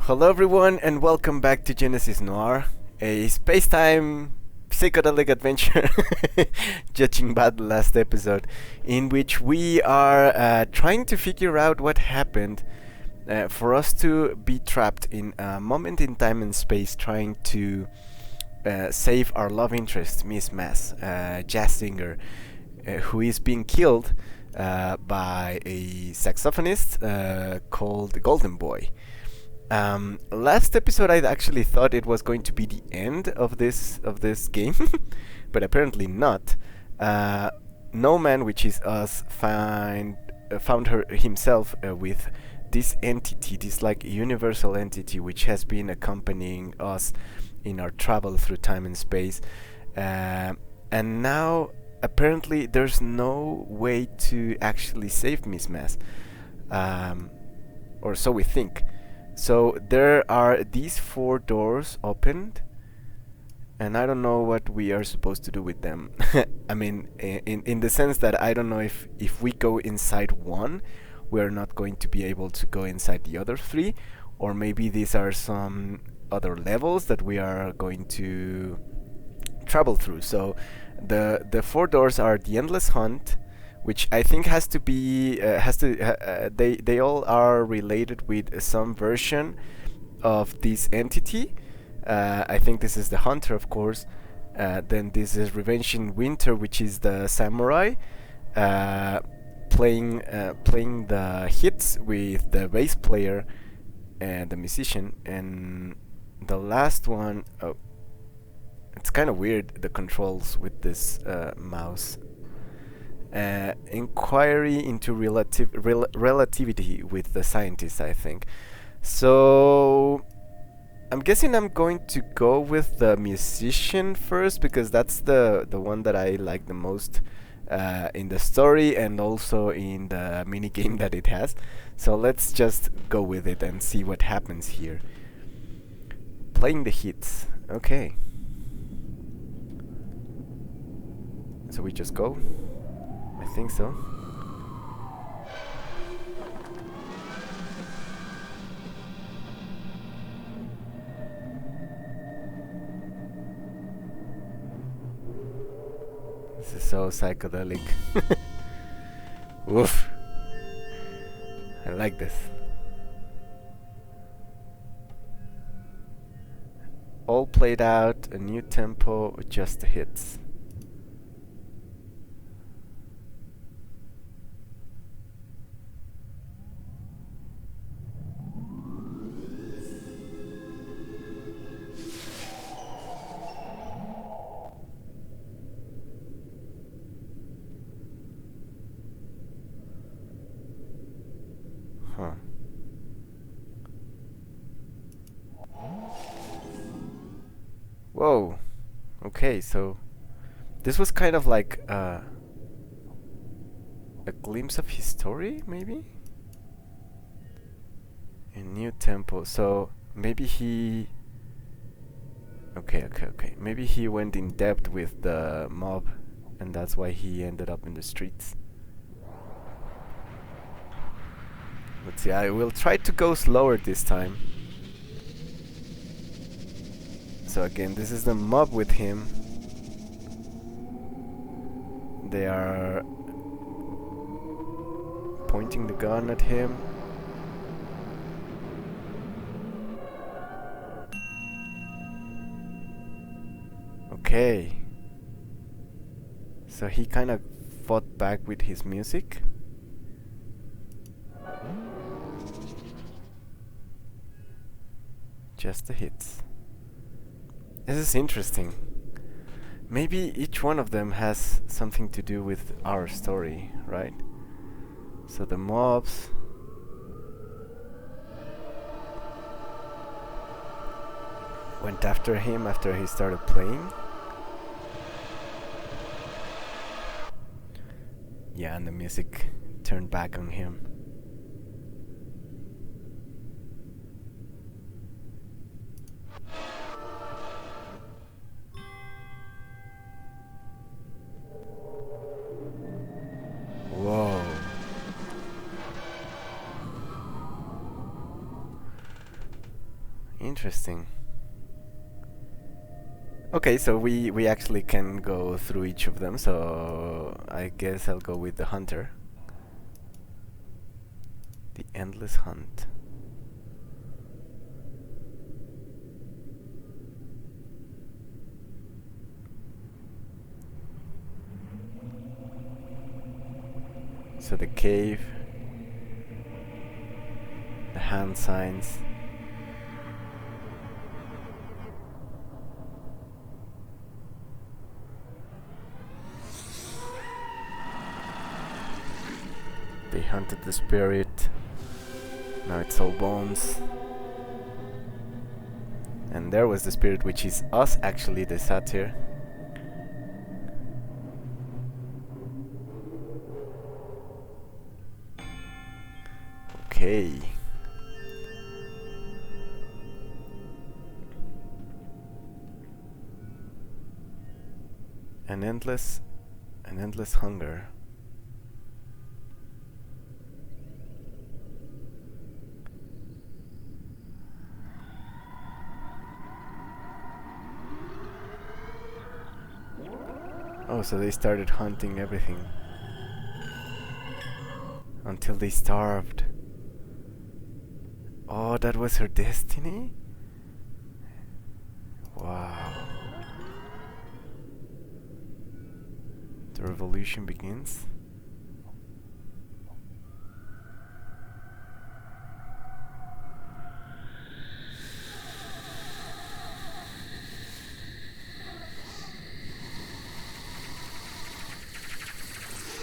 Hello, everyone, and welcome back to Genesis Noir, a space-time psychedelic adventure, judging by the last episode, in which we are trying to figure out what happened for us to be trapped in a moment in time and space, trying to save our love interest, Miss Mass, jazz singer, who is being killed by a saxophonist called Golden Boy. Last episode, I actually thought it was going to be the end of this game, but apparently not. No Man, which is us, found her himself with this entity, this like universal entity, which has been accompanying us in our travel through time and space, and now apparently there's no way to actually save Miss Mass, or so we think. So there are these 4 doors opened, and I don't know what we are supposed to do with them. I mean, in the sense that I don't know if we go inside one, we're not going to be able to go inside the other 3, or maybe these are some other levels that we are going to travel through. So the 4 doors are the Endless Hunt, which I think has to be they all are related with some version of this entity. I think this is the hunter, of course. Then this is Revenge in Winter, which is the samurai, playing the hits with the bass player and the musician. And the last one, oh, it's kind of weird, the controls with this mouse. Inquiry into relativity with the scientists, I think. So I'm guessing I'm going to go with the musician first, because that's the one that I like the most in the story and also in the mini game that it has. So let's just go with it and see what happens here. Playing the hits. Okay. So we just go. I think so. This is so psychedelic. Woof. I like this. All played out, a new tempo, just the hits. Huh. Whoa. Okay, so this was kind of like a glimpse of his story, maybe? A new tempo. So maybe he... Okay. Maybe he went in depth with the mob, and that's why he ended up in the streets. Let's see, I will try to go slower this time. So again, this is the mob with him. They are pointing the gun at him. Okay. So he kind of fought back with his music. Just the hits. This is interesting. Maybe each one of them has something to do with our story, right? So the mobs went after him after he started playing. Yeah, and the music turned back on him. Whoa. Interesting. Okay, so we actually can go through each of them, so I guess I'll go with the hunter. The endless hunt. So the cave, the hand signs. They hunted the spirit. Now it's all bones. And there was the spirit, which is us actually, the satyr. Okay. An endless hunger. Oh, so they started hunting everything until they starved. Oh, that was her destiny? Wow. The revolution begins.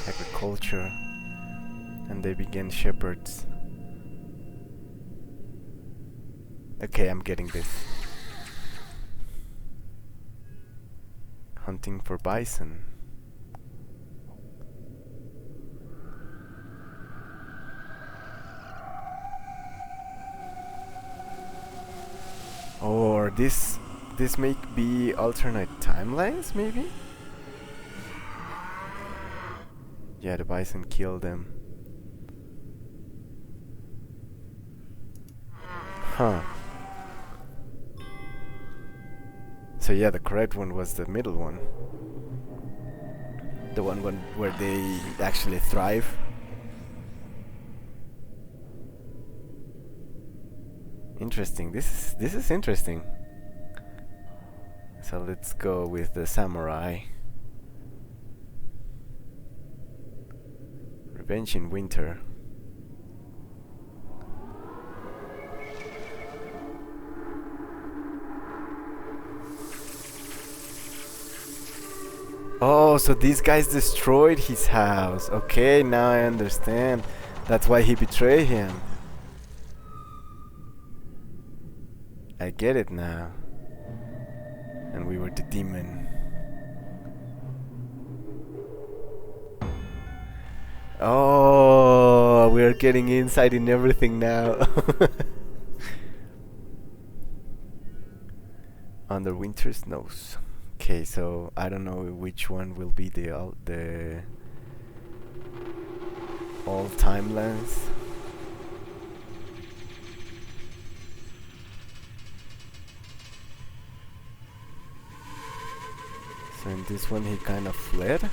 Agriculture. And they began shepherds. Okay, I'm getting this. Hunting for bison. Or this may be alternate timelines, maybe? Yeah, the bison killed them. Huh. So yeah, the correct one was the middle one. The one where they actually thrive. Interesting. This is interesting. So let's go with the samurai. Revenge in winter. Oh, so these guys destroyed his house. Okay, now I understand. That's why he betrayed him. I get it now. And we were the demon. Oh, we're getting insight in everything now. Under winter snows. Okay, so I don't know which one will be the all timelines. So in this one he kind of fled.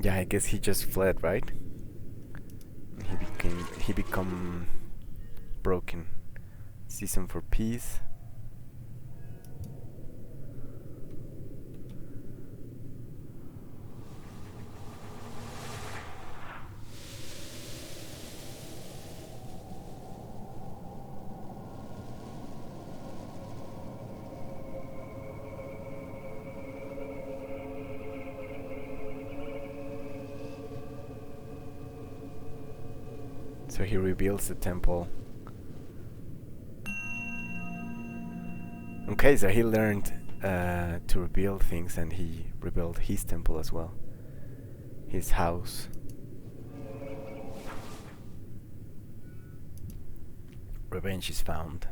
Yeah, I guess he just fled, right? He become broken. Season for peace. So he rebuilds the temple. Okay, so he learned to rebuild things, and he rebuilt his temple as well. His house. Revenge is found.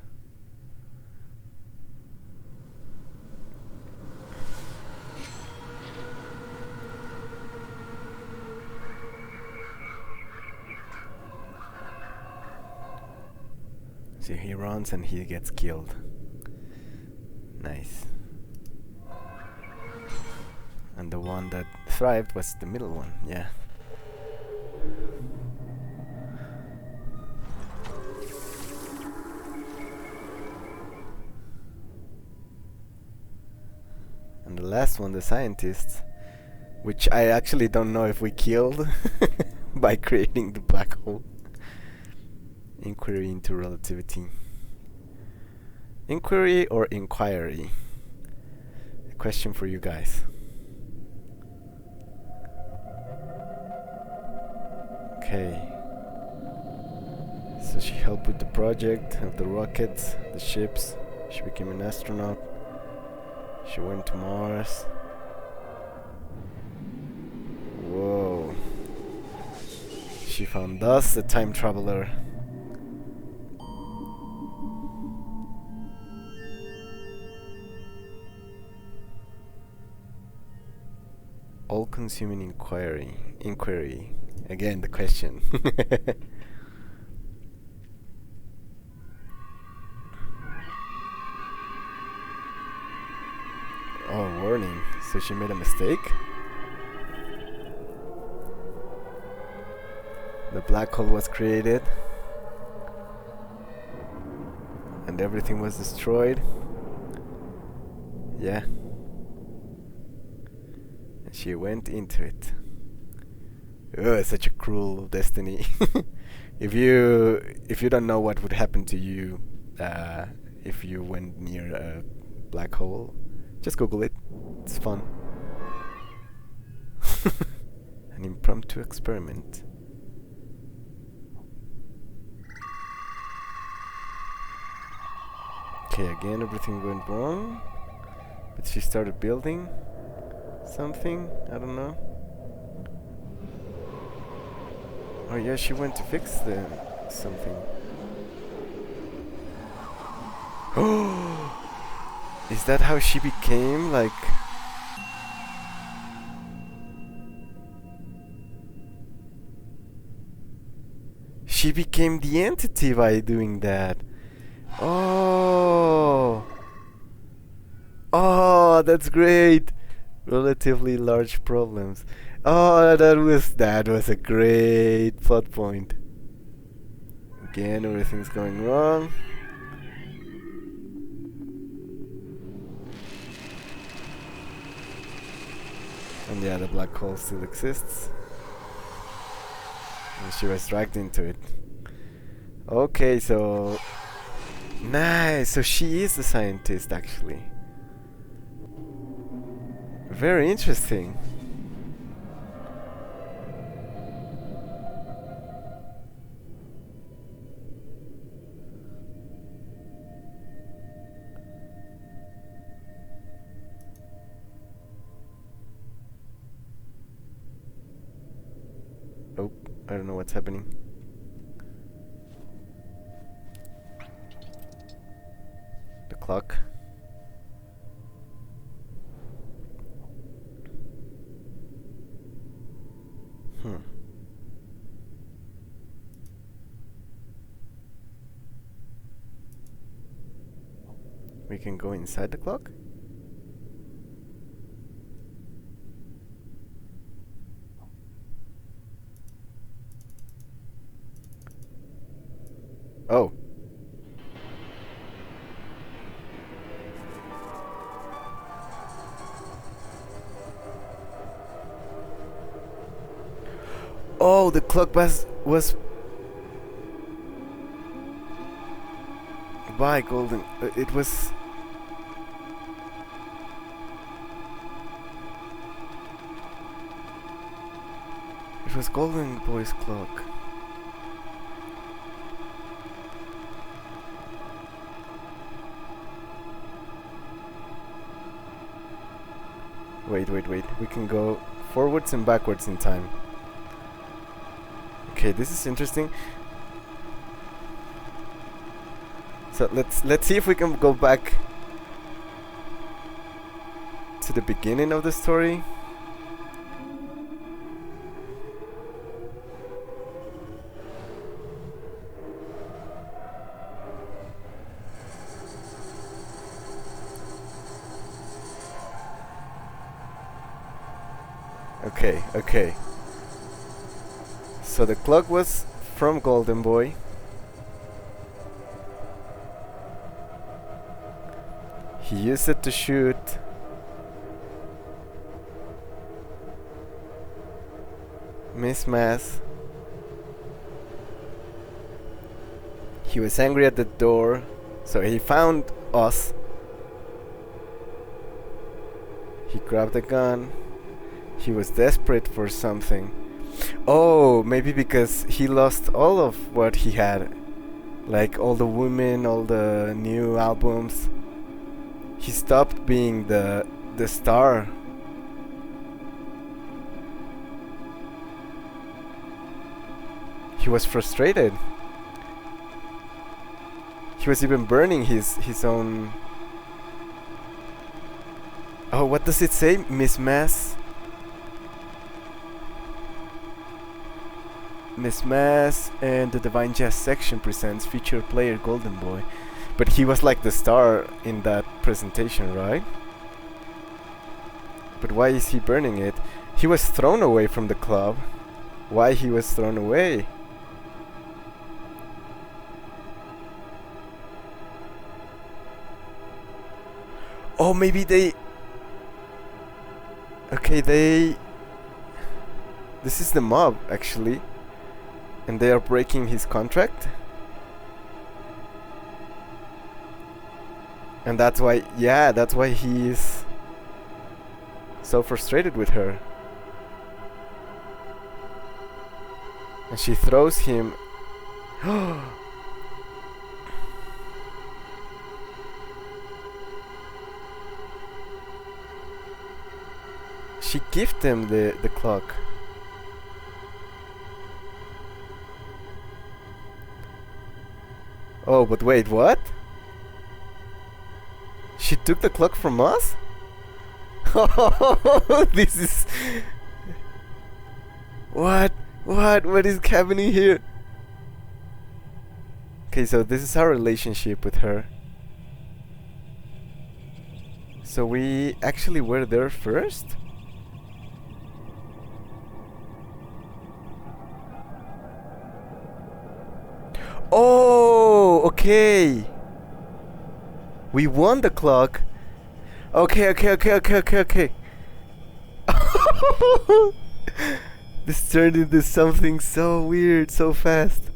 So he runs and he gets killed. Nice. And the one that thrived was the middle one, yeah. And the last one, the scientist, which I actually don't know if we killed by creating the black hole. Inquiry into relativity. Inquiry or inquiry? A question for you guys. Okay. So she helped with the project of the rockets, the ships. She became an astronaut. She went to Mars. Whoa. She found us, a time traveler. All-consuming inquiry. Again, the question. Oh, warning. So she made a mistake? The black hole was created. And everything was destroyed. Yeah. And she went into it. Oh, such a cruel destiny. If you don't know what would happen to you if you went near a black hole, just Google it. It's fun. An impromptu experiment. Okay, again everything went wrong. But she started building something, I don't know. Oh yeah, she went to fix the something. Oh, is that how she became like? She became the entity by doing that. Oh, oh, that's great. Relatively large problems. Oh, that was a great plot point. Again, everything's going wrong. And yeah, the black hole still exists. And she was dragged into it. Okay, so nice. So she is the scientist, actually. Very interesting. Oh, I don't know what's happening. The clock. We can go inside the clock? Oh. Oh, the clock was by golden. It was. It was Golden Boy's clock. Wait. We can go forwards and backwards in time. Okay, this is interesting. So let's see if we can go back to the beginning of the story. Okay, okay. So the clock was from Golden Boy. He used it to shoot Miss Mass. He was angry at the door, so he found us. He grabbed a gun. He was desperate for something. Oh, maybe because he lost all of what he had. Like all the women, all the new albums. He stopped being the star. He was frustrated. He was even burning his own... Oh, what does it say? Miss Mass? Miss Mass and the Divine Jazz section presents featured player Golden Boy. But he was like the star in that presentation, right? But why is he burning it? He was thrown away from the club. Why he was thrown away? Oh, maybe they... Okay, they... This is the mob, actually. And they are breaking his contract? And that's why... Yeah, that's why he is so frustrated with her. And she throws him... She gifted him the clock. Oh, but wait, what? She took the clock from us? This is... What? What is happening here? Okay, so this is our relationship with her. So we actually were there first? Oh, okay. We won the clock. Okay. This turned into something so weird, so fast.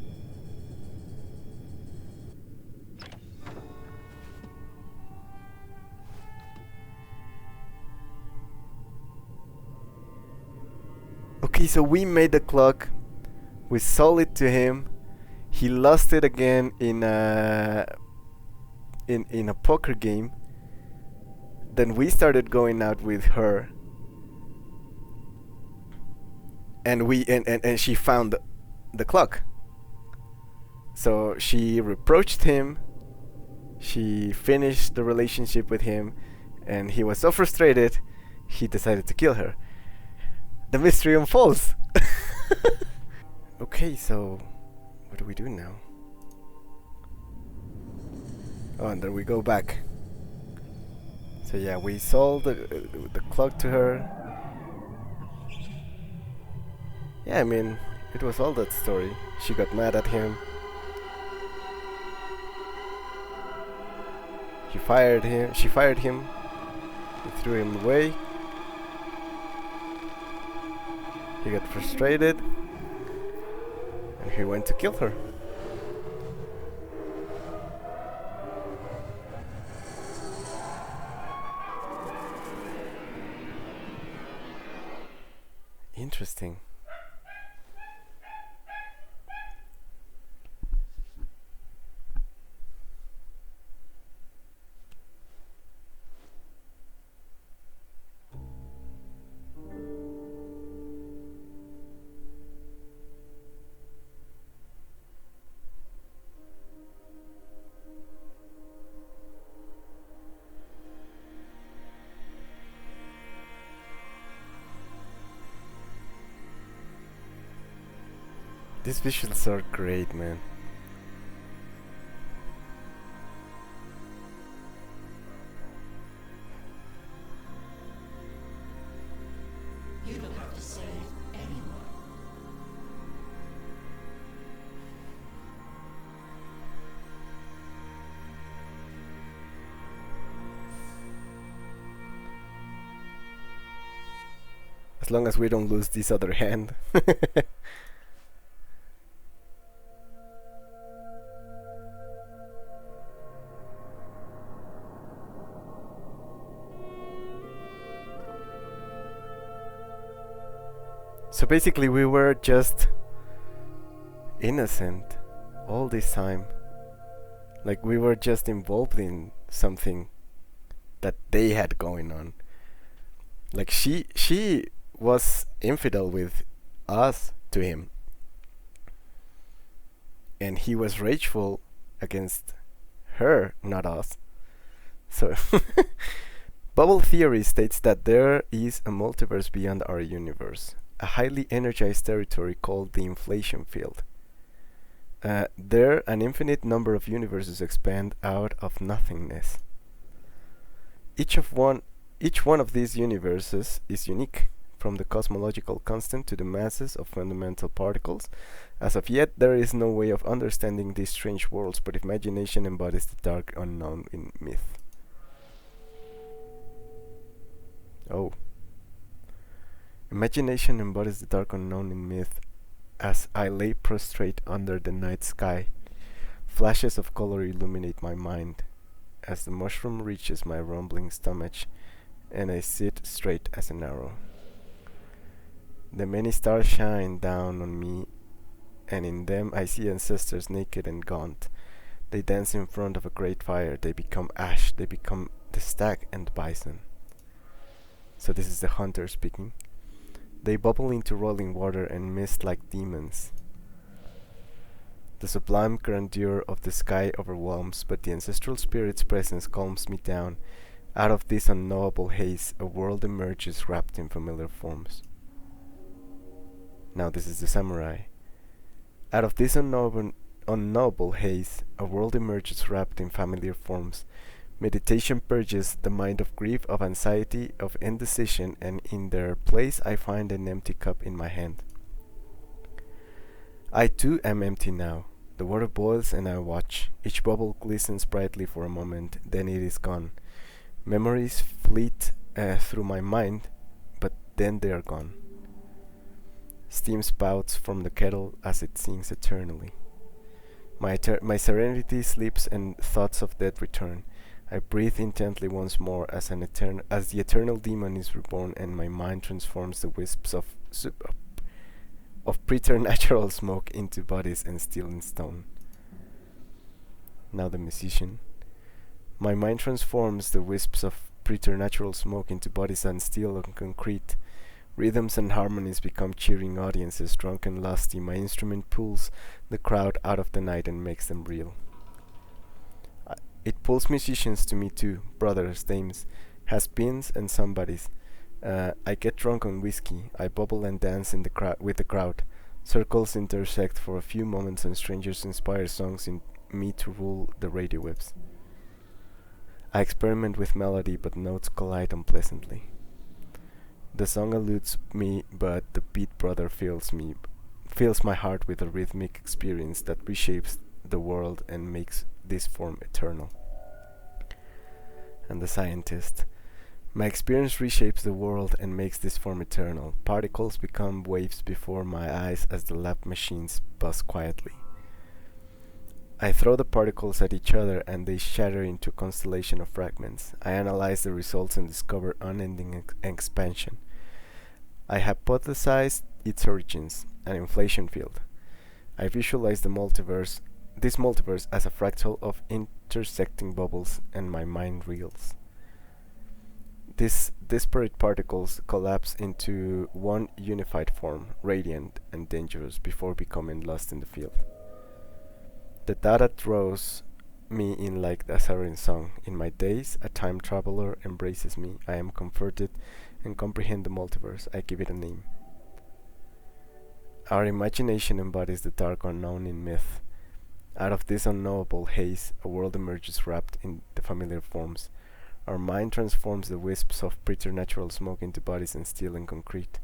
Okay, so we made the clock. We sold it to him. He lost it again in a poker game. Then we started going out with her. And she found the clock. So she reproached him. She finished the relationship with him, and he was so frustrated, he decided to kill her. The mystery unfolds. Okay, so what do we do now? Oh, and then we go back. So yeah, we sold the clock to her. Yeah, I mean, it was all that story. She got mad at him. She fired him. He threw him away. He got frustrated. And he went to kill her. Interesting. These visuals are great, man. You don't have to As long as we don't lose this other hand. So basically we were just innocent all this time. Like we were just involved in something that they had going on. Like she was infidel with us to him, and he was rageful against her, not us. So bubble theory states that there is a multiverse beyond our universe, a highly energized territory called the inflation field. There, an infinite number of universes expand out of nothingness. Each one of these universes is unique, from the cosmological constant to the masses of fundamental particles. As of yet, there is no way of understanding these strange worlds, but imagination embodies the dark unknown in myth. Oh. Imagination embodies the dark unknown in myth. As I lay prostrate under the night sky, flashes of color illuminate my mind. As the mushroom reaches my rumbling stomach, and I sit straight as an arrow. The many stars shine down on me, and in them I see ancestors naked and gaunt. They dance in front of a great fire. They become ash. They become the stag and the bison. So this is the hunter speaking. They bubble into rolling water and mist like demons. The sublime grandeur of the sky overwhelms, but the ancestral spirit's presence calms me down. Out of this unknowable haze, a world emerges wrapped in familiar forms. Now this is the samurai. Out of this unknowable haze, a world emerges wrapped in familiar forms. Meditation purges the mind of grief, of anxiety, of indecision, and in their place I find an empty cup in my hand. I too am empty now. The water boils and I watch. Each bubble glistens brightly for a moment, then it is gone. Memories fleet through my mind, but then they are gone. Steam spouts from the kettle as it sings eternally. My serenity sleeps and thoughts of death return. I breathe intently once more as the eternal demon is reborn, and my mind transforms the wisps of preternatural smoke into bodies and steel and stone. Now the musician. My mind transforms the wisps of preternatural smoke into bodies and steel and concrete. Rhythms and harmonies become cheering audiences, drunk and lusty. My instrument pulls the crowd out of the night and makes them real. It pulls musicians to me too, brothers, dames, has-beens and somebodies. I get drunk on whiskey. I bubble and dance in the with the crowd. Circles intersect for a few moments, and strangers inspire songs in me to rule the radio waves. I experiment with melody, but notes collide unpleasantly. The song eludes me, but the beat brother fills my heart with a rhythmic experience that reshapes the world and makes this form eternal. And the scientist. My experience reshapes the world and makes this form eternal. Particles become waves before my eyes as the lab machines buzz quietly. I throw the particles at each other and they shatter into a constellation of fragments. I analyze the results and discover unending expansion. I hypothesize its origins, an inflation field. I visualize this multiverse as a fractal of intersecting bubbles, and my mind reels. These disparate particles collapse into one unified form, radiant and dangerous, before becoming lost in the field. The data throws me in like a siren song. In my days, a time traveler embraces me. I am comforted and comprehend the multiverse. I give it a name. Our imagination embodies the dark unknown in myth. Out of this unknowable haze, a world emerges wrapped in the familiar forms. Our mind transforms the wisps of preternatural smoke into bodies and steel and concrete.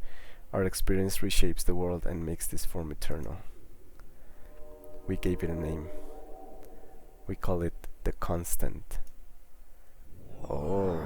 Our experience reshapes the world and makes this form eternal. We gave it a name. We call it the constant. Oh.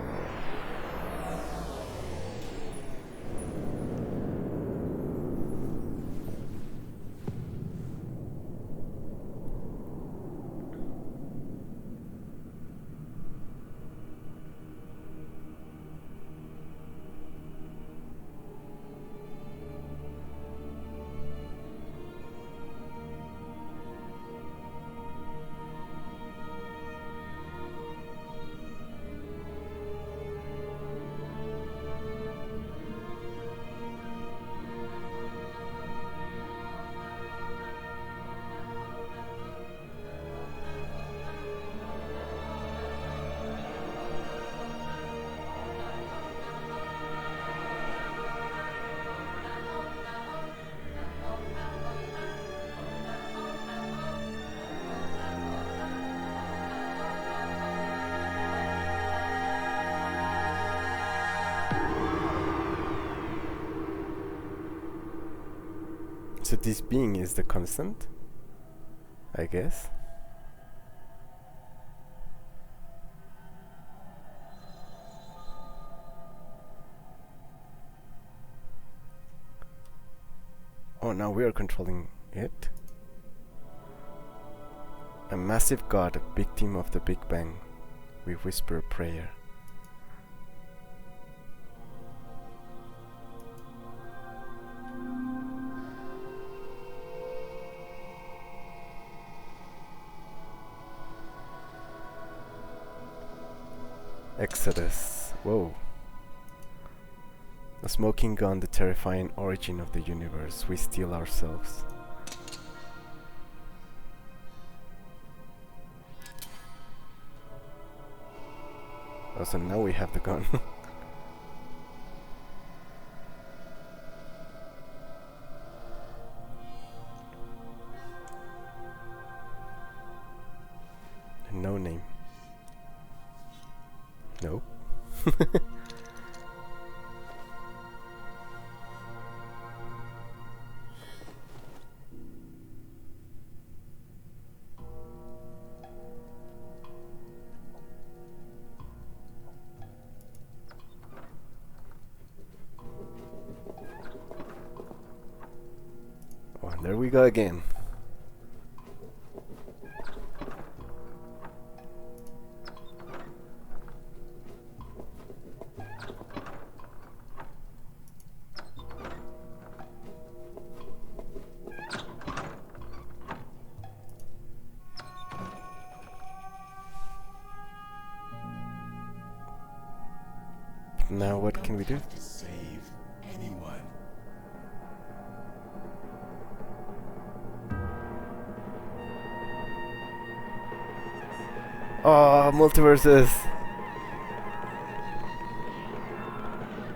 So this being is the constant, I guess. Oh, now we are controlling it. A massive god, a victim of the Big Bang. We whisper a prayer. Exodus. Whoa. A smoking gun, the terrifying origin of the universe. We steal ourselves. Oh, so now we have the gun. No name. Nope. Oh, there we go again. Now what can we do? To save anyone. Oh, multiverses!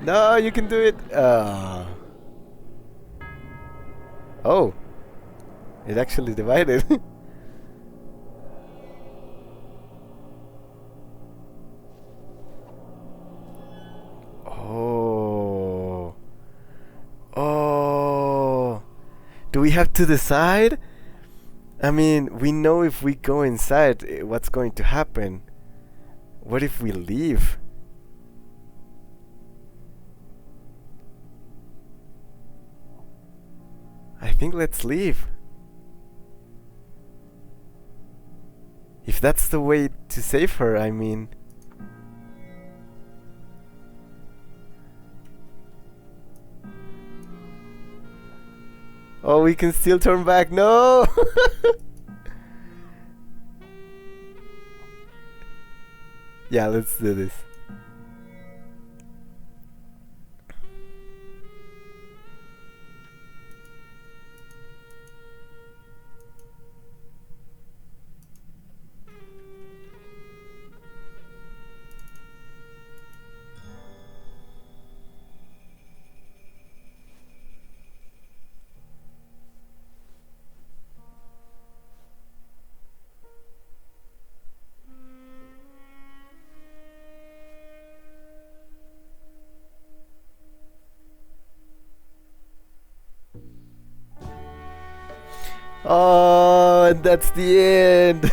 No, you can do it! Oh! It actually divided. Oh. Oh. Do we have to decide? I mean, we know if we go inside, what's going to happen. What if we leave? I think let's leave. If that's the way to save her, I mean... Oh, we can still turn back. No! Yeah, let's do this. Oh, and that's the end.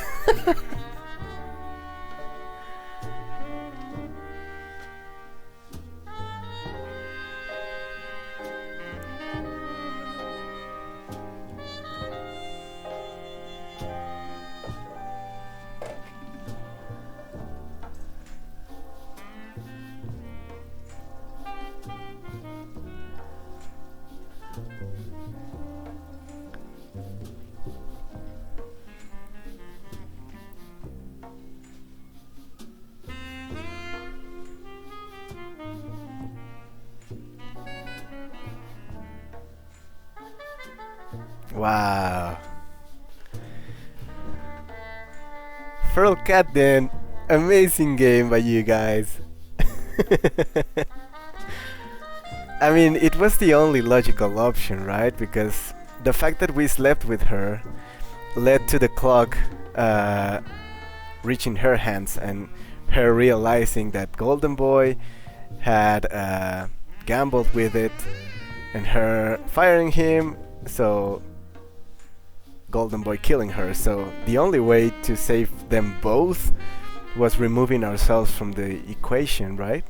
Wow. Feral Cat then. Amazing game by you guys. I mean, it was the only logical option, right? Because the fact that we slept with her led to the clock reaching her hands and her realizing that Golden Boy had gambled with it and her firing him So Golden Boy killing her. So the only way to save them both was removing ourselves from the equation, right?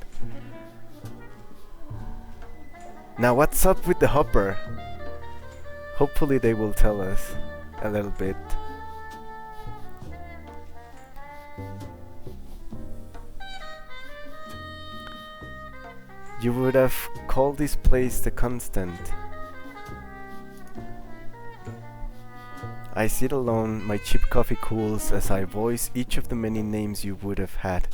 Now what's up with the hopper? Hopefully they will tell us a little bit. You would have called this place the Constant. I sit alone, my cheap coffee cools as I voice each of the many names you would have had.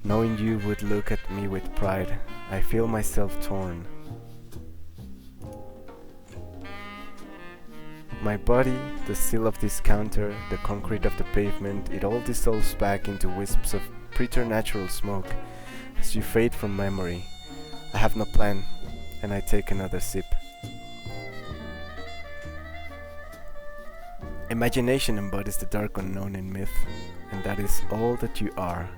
Knowing you would look at me with pride, I feel myself torn. My body, the steel of this counter, the concrete of the pavement, it all dissolves back into wisps of preternatural smoke as you fade from memory. I have no plan, and I take another sip. Imagination embodies the dark unknown in myth, and that is all that you are.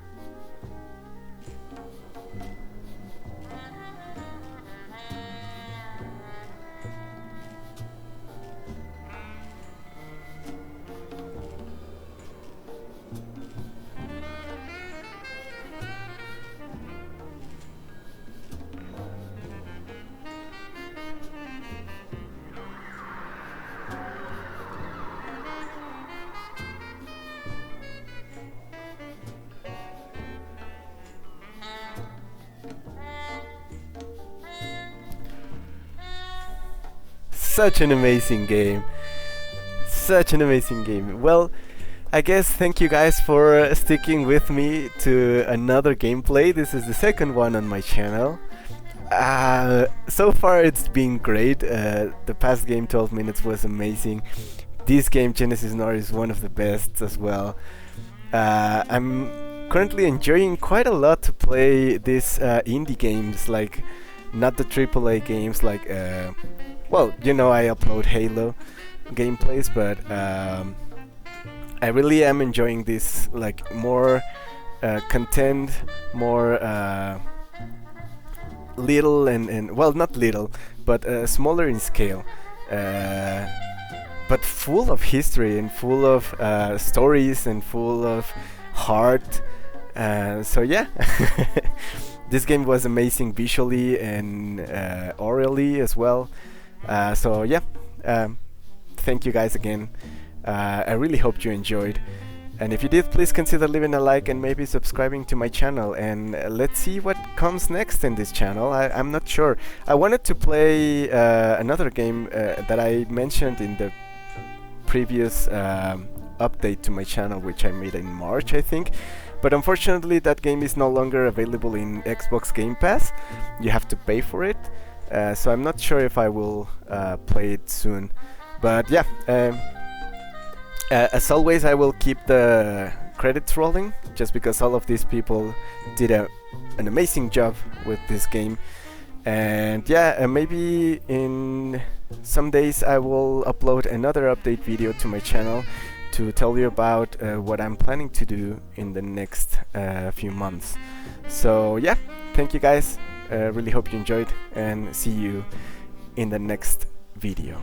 Such an amazing game. Such an amazing game. Well, I guess thank you guys for sticking with me to another gameplay. This is the second one on my channel. So far it's been great. The past game 12 minutes was amazing. This game Genesis Noir is one of the best as well. I'm currently enjoying quite a lot to play these indie games, like not the AAA games like well, you know, I upload Halo gameplays, but I really am enjoying this, like more content, more little and well, not little, but smaller in scale, but full of history and full of stories and full of heart. So yeah. This game was amazing visually and orally as well. So yeah, thank you guys again. I really hope you enjoyed, and if you did, please consider leaving a like and maybe subscribing to my channel, and let's see what comes next in this channel. I'm not sure. I wanted to play another game that I mentioned in the previous update to my channel, which I made in March, I think. But unfortunately that game is no longer available in Xbox Game Pass. You have to pay for it. So I'm not sure if I will play it soon. But yeah, as always I will keep the credits rolling, just because all of these people did an amazing job with this game. And yeah, maybe in some days I will upload another update video to my channel to tell you about what I'm planning to do in the next few months. So yeah, thank you guys. Really hope you enjoyed, and see you in the next video.